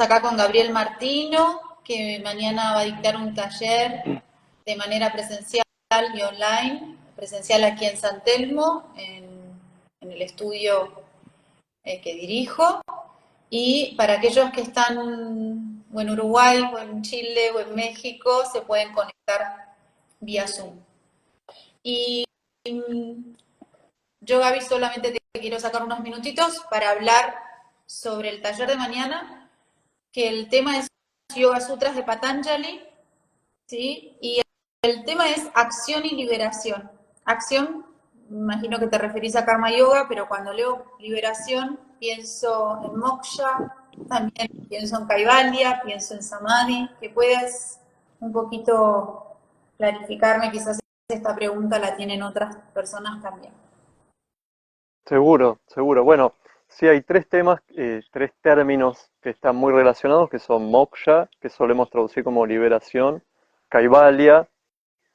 acá con Gabriel Martino, que mañana va a dictar un taller de manera presencial y online, presencial aquí en San Telmo, en el estudio que dirijo. Y para aquellos que están o en Uruguay, o en Chile, o en México, se pueden conectar vía Zoom. Y yo, Gaby, solamente te quiero sacar unos minutitos para hablar sobre el taller de mañana, que el tema es Yoga Sutras de Patanjali, ¿sí? Y el tema es acción y liberación. Acción, me imagino que te referís a Karma Yoga, pero cuando leo liberación pienso en Moksha, también pienso en Kaivalya, pienso en Samadhi, que puedas un poquito clarificarme, quizás esta pregunta la tienen otras personas también. Seguro, seguro. Bueno, sí hay tres temas, tres términos que están muy relacionados, que son moksha, que solemos traducir como liberación, kaivalya,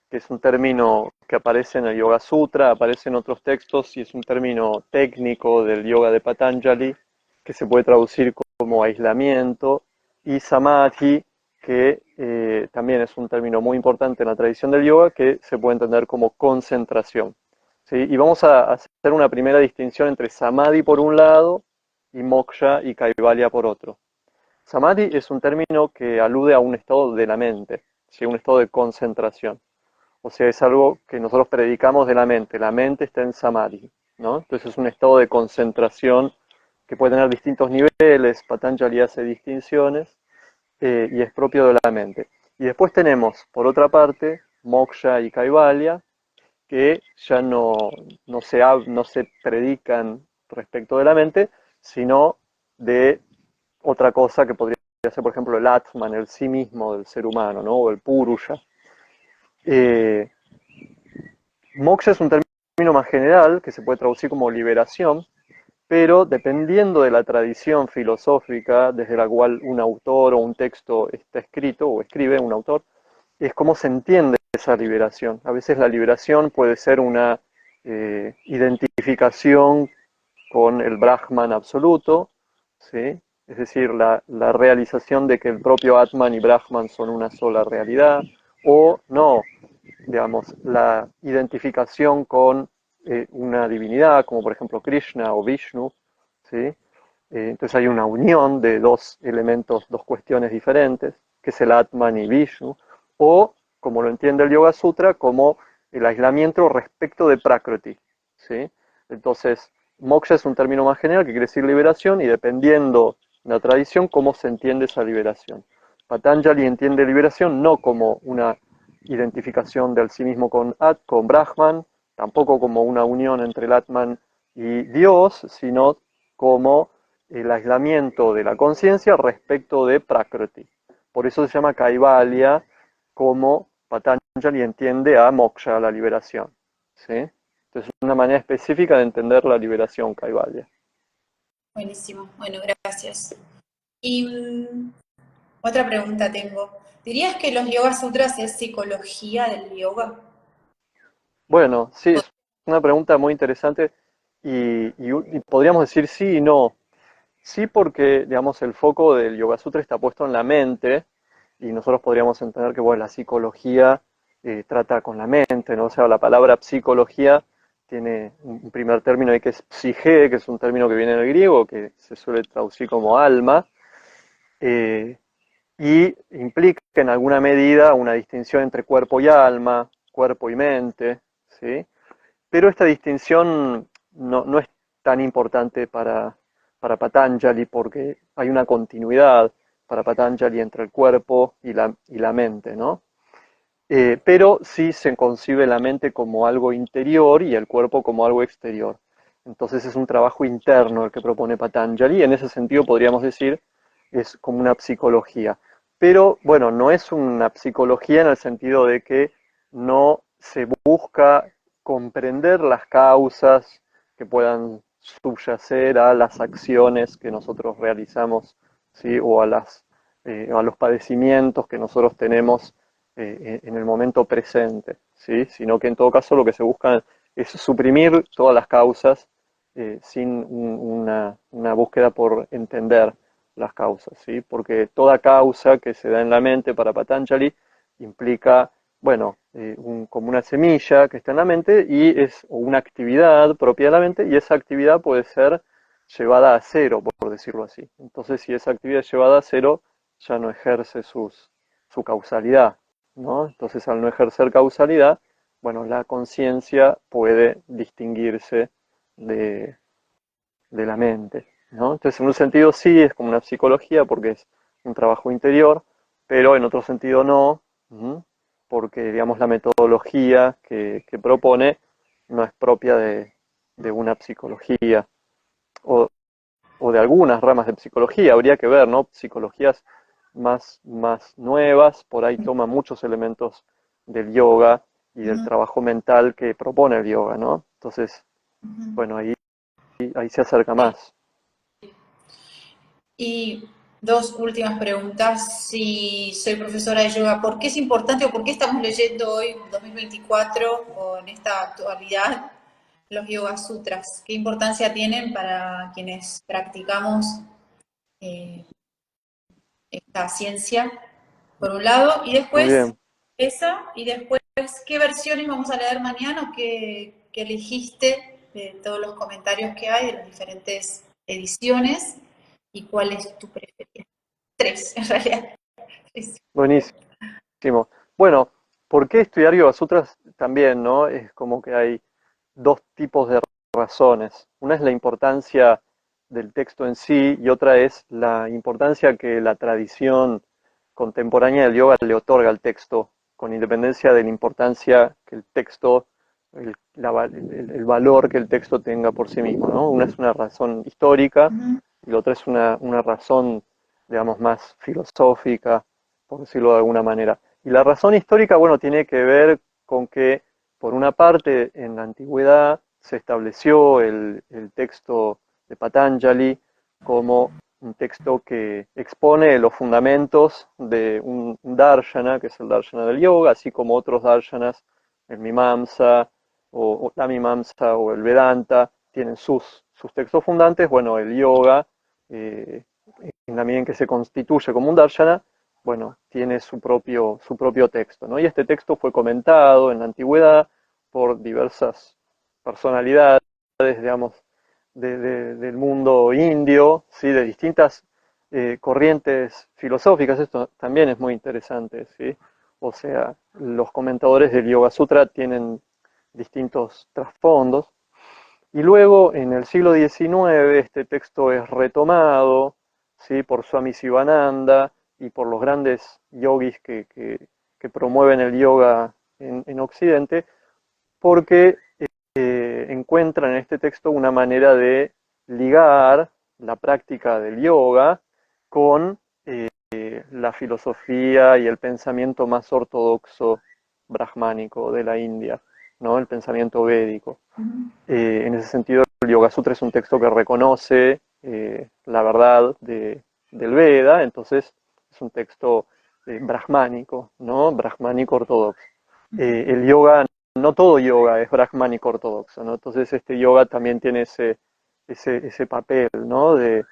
que es un término que aparece en el Yoga Sutra, aparece en otros textos y es un término técnico del yoga de Patanjali, que se puede traducir como aislamiento, y samadhi, que también es un término muy importante en la tradición del yoga, que se puede entender como concentración. ¿Sí? Y vamos a hacer una primera distinción entre samadhi por un lado y moksha y kaivalya por otro. Samadhi es un término que alude a un estado de la mente, ¿sí? Un estado de concentración. O sea, es algo que nosotros predicamos de la mente está en samadhi, ¿no? Entonces es un estado de concentración que puede tener distintos niveles, Patanjali hace distinciones, y es propio de la mente. Y después tenemos, por otra parte, moksha y kaivalya, que ya no se predican respecto de la mente, sino de otra cosa que podría ser, por ejemplo, el Atman, el sí mismo del ser humano, ¿no? O el Purusha. Eh, Moksha es un término más general que se puede traducir como liberación, pero dependiendo de la tradición filosófica desde la cual un autor o un texto está escrito o escribe un autor, es cómo se entiende esa liberación. A veces la liberación puede ser una identificación con el Brahman absoluto, ¿sí? Es decir, la realización de que el propio Atman y Brahman son una sola realidad, o no, digamos, la identificación con una divinidad, como por ejemplo Krishna o Vishnu, ¿sí? Entonces hay una unión de dos elementos, dos cuestiones diferentes, que es el Atman y Vishnu, o, como lo entiende el Yoga Sutra, como el aislamiento respecto de Prakriti, ¿sí? Entonces, moksha es un término más general que quiere decir liberación, y dependiendo de la tradición, cómo se entiende esa liberación. Patanjali entiende liberación no como una identificación del sí mismo con Brahman, tampoco como una unión entre el Atman y Dios, sino como el aislamiento de la conciencia respecto de Prakriti. Por eso se llama Kaivalya, como Patanjali entiende a moksha, la liberación. ¿Sí? Entonces es una manera específica de entender la liberación Kaivalya. Buenísimo, bueno, gracias. Y otra pregunta tengo. ¿Dirías que los Yoga Sutras es psicología del yoga? Bueno, sí, es una pregunta muy interesante y podríamos decir sí y no. Sí, porque, digamos, el foco del Yoga Sutra está puesto en la mente y nosotros podríamos entender que, bueno, la psicología trata con la mente, ¿no? O sea, la palabra psicología tiene un primer término ahí que es psique, que es un término que viene del griego, que se suele traducir como alma, eh, y implica en alguna medida una distinción entre cuerpo y alma, cuerpo y mente, ¿sí? Pero esta distinción no es tan importante para Patanjali porque hay una continuidad para Patanjali entre el cuerpo y la mente, ¿no? Pero sí se concibe la mente como algo interior y el cuerpo como algo exterior. Entonces es un trabajo interno el que propone Patanjali, y en ese sentido podríamos decir es como una psicología. Pero bueno, no es una psicología en el sentido de que no se busca comprender las causas que puedan subyacer a las acciones que nosotros realizamos, ¿sí? O a los padecimientos que nosotros tenemos en el momento presente, ¿sí? Sino que en todo caso lo que se busca es suprimir todas las causas sin una búsqueda por entender las causas, ¿sí? Porque toda causa que se da en la mente para Patanjali implica, bueno, como una semilla que está en la mente y es una actividad propia de la mente, y esa actividad puede ser llevada a cero, por decirlo así. Entonces, si esa actividad es llevada a cero, ya no ejerce su causalidad, ¿no? Entonces, al no ejercer causalidad, bueno, la conciencia puede distinguirse de, de la mente, ¿no? Entonces, en un sentido sí, es como una psicología porque es un trabajo interior, pero en otro sentido no, ¿m? Porque, digamos, la metodología que propone no es propia de una psicología o, o de algunas ramas de psicología, habría que ver, ¿no? Psicologías más nuevas, por ahí toman muchos elementos del yoga y del Ujú, trabajo mental que propone el yoga, ¿no? Entonces, ujú. bueno, ahí se acerca Sí. más. Y dos últimas preguntas. Si soy profesora de yoga, ¿por qué es importante o por qué estamos leyendo hoy, 2024, o en esta actualidad, los Yoga Sutras? ¿Qué importancia tienen para quienes practicamos eh, esta ciencia, por un lado? Y Muy después, bien. esa, y después, ¿qué versiones vamos a leer mañana o qué elegiste de todos los comentarios que hay de las diferentes ediciones? ¿Y cuál es tu preferida? Tres, en realidad. Tres. Buenísimo. Bueno, ¿por qué estudiar Yoga Sutras también, no? Es como que hay dos tipos de razones. Una es la importancia del texto en sí y otra es la importancia que la tradición contemporánea del yoga le otorga al texto, con independencia de la importancia que el texto, el valor que el texto tenga por sí mismo, ¿no? Una es una razón histórica Ujú, y la otra es una razón, digamos, más filosófica, por decirlo de alguna manera. Y la razón histórica, bueno, tiene que ver con que, por una parte, en la antigüedad se estableció el texto de Patanjali como un texto que expone los fundamentos de un darshana, que es el darshana del yoga, así como otros darshanas, el Mimamsa, o la Mimamsa o el Vedanta, tienen sus textos fundantes. Bueno, el yoga, eh, en la medida en que se constituye como un darshana, bueno, tiene su propio texto, ¿no? Y este texto fue comentado en la antigüedad por diversas personalidades, digamos, del mundo indio, ¿sí? De distintas corrientes filosóficas. Esto también es muy interesante, ¿sí? O sea, los comentadores del Yoga Sutra tienen distintos trasfondos. Y luego, en el siglo XIX, este texto es retomado, ¿sí? Por Swami Sivananda y por los grandes yogis que promueven el yoga en Occidente, porque encuentran en este texto una manera de ligar la práctica del yoga con la filosofía y el pensamiento más ortodoxo brahmánico de la India, ¿no? El pensamiento védico. ujú, En ese sentido, el Yoga Sutra es un texto que reconoce la verdad del Veda, entonces es un texto brahmánico, ¿no? Brahmánico ortodoxo. El yoga, no todo yoga es brahmánico ortodoxo, ¿no? Entonces este yoga también tiene ese papel, ¿no? De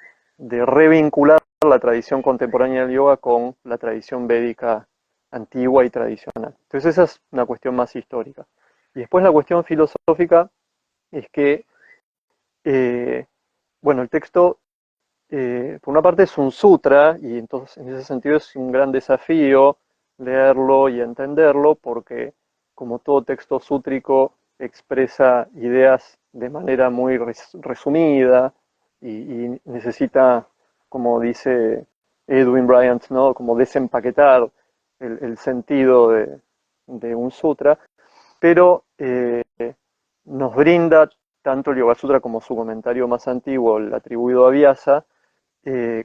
revincular la tradición contemporánea del yoga con la tradición védica antigua y tradicional. Entonces esa es una cuestión más histórica. Y después la cuestión filosófica es que, eh, bueno, el texto, por una parte es un sutra, y entonces en ese sentido es un gran desafío leerlo y entenderlo, porque como todo texto sútrico expresa ideas de manera muy resumida y necesita, como dice Edwin Bryant, ¿no? Como desempaquetar el sentido de un sutra, pero nos brinda tanto el Yoga Sutra como su comentario más antiguo, el atribuido a Vyasa,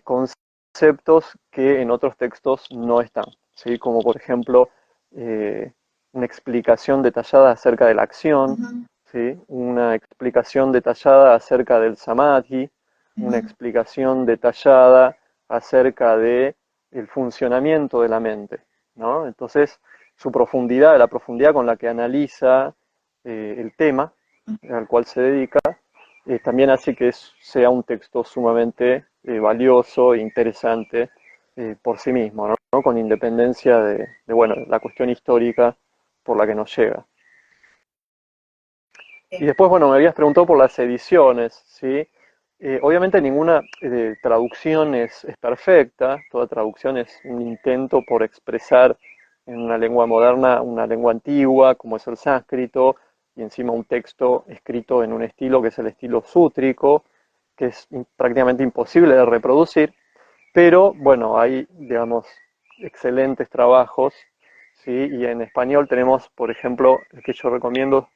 conceptos que en otros textos no están, ¿sí? Como por ejemplo una explicación detallada acerca de la acción, ujú, ¿sí? Una explicación detallada acerca del samadhi, una ujú. explicación detallada acerca de el funcionamiento de la mente, ¿no? Entonces, la profundidad con la que analiza el tema al cual se dedica, también hace que sea un texto sumamente valioso e interesante por sí mismo, ¿no? Con independencia bueno, la cuestión histórica por la que nos llega. Y después, bueno, me habías preguntado por las ediciones, ¿sí? Obviamente ninguna traducción es perfecta, toda traducción es un intento por expresar en una lengua moderna una lengua antigua, como es el sánscrito, y encima un texto escrito en un estilo que es el estilo sútrico, que es prácticamente imposible de reproducir, pero bueno, hay, digamos, excelentes trabajos, ¿sí? Y en español tenemos, por ejemplo, el que yo recomiendo,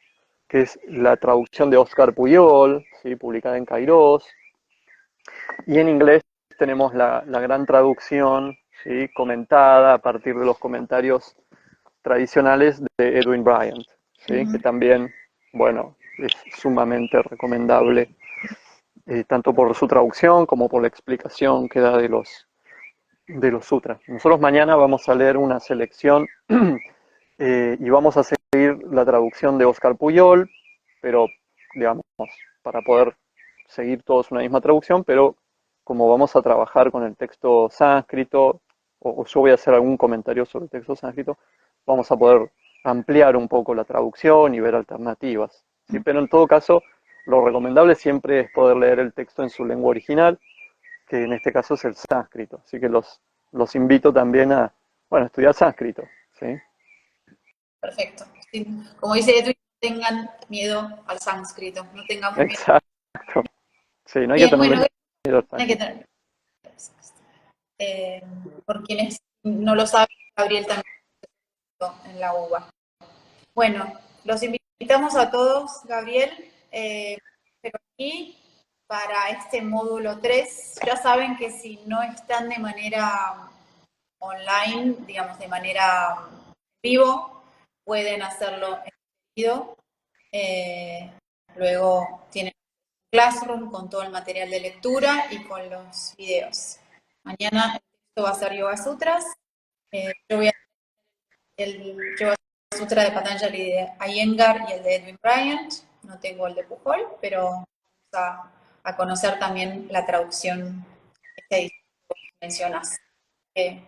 que es la traducción de Oscar Puyol, ¿sí? Publicada en Kairos, y en inglés tenemos la gran traducción, ¿sí? Comentada a partir de los comentarios tradicionales de Edwin Bryant, ¿sí? Que también, bueno, es sumamente recomendable, tanto por su traducción como por la explicación que da de los sutras. Nosotros mañana vamos a leer una selección y vamos a seguir la traducción de Oscar Puyol, pero digamos, para poder seguir todos una misma traducción, pero como vamos a trabajar con el texto sánscrito, o yo voy a hacer algún comentario sobre el texto sánscrito, vamos a poder ampliar un poco la traducción y ver alternativas, ¿sí? Pero en todo caso, lo recomendable siempre es poder leer el texto en su lengua original, que en este caso es el sánscrito. Así que los invito también a, bueno, estudiar sánscrito, ¿sí? Perfecto. Sí, como dice Edwin, no tengan miedo al sánscrito, no tengamos miedo. Exacto. Sí, no hay que Bien, tenerle bueno, miedo al hay que sánscrito. tener. Por quienes no lo saben, Gabriel también en la UBA. Bueno, los invitamos a todos, Gabriel, pero aquí para este módulo 3. Ya saben que si no están de manera online, digamos de manera vivo, pueden hacerlo en video. Luego tienen Classroom con todo el material de lectura y con los videos. Mañana el texto va a ser Yoga Sutras. Yo voy a el Yoga Sutra de Patanjali de Iyengar y el de Edwin Bryant. No tengo el de Pujol, pero vamos a conocer también la traducción que mencionas,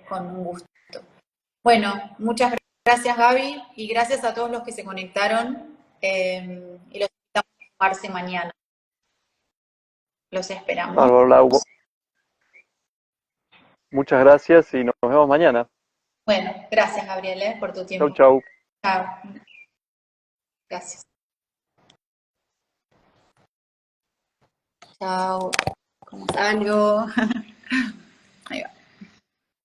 con un gusto. Bueno, muchas gracias Gaby y gracias a todos los que se conectaron y los invitamos a sumarse mañana. Los esperamos. Bárbaro, Lau. Muchas gracias y nos vemos mañana. Bueno, gracias Gabriel, por tu Chau, tiempo. chau. Chao. Gracias. Chao. ¿Cómo salgo?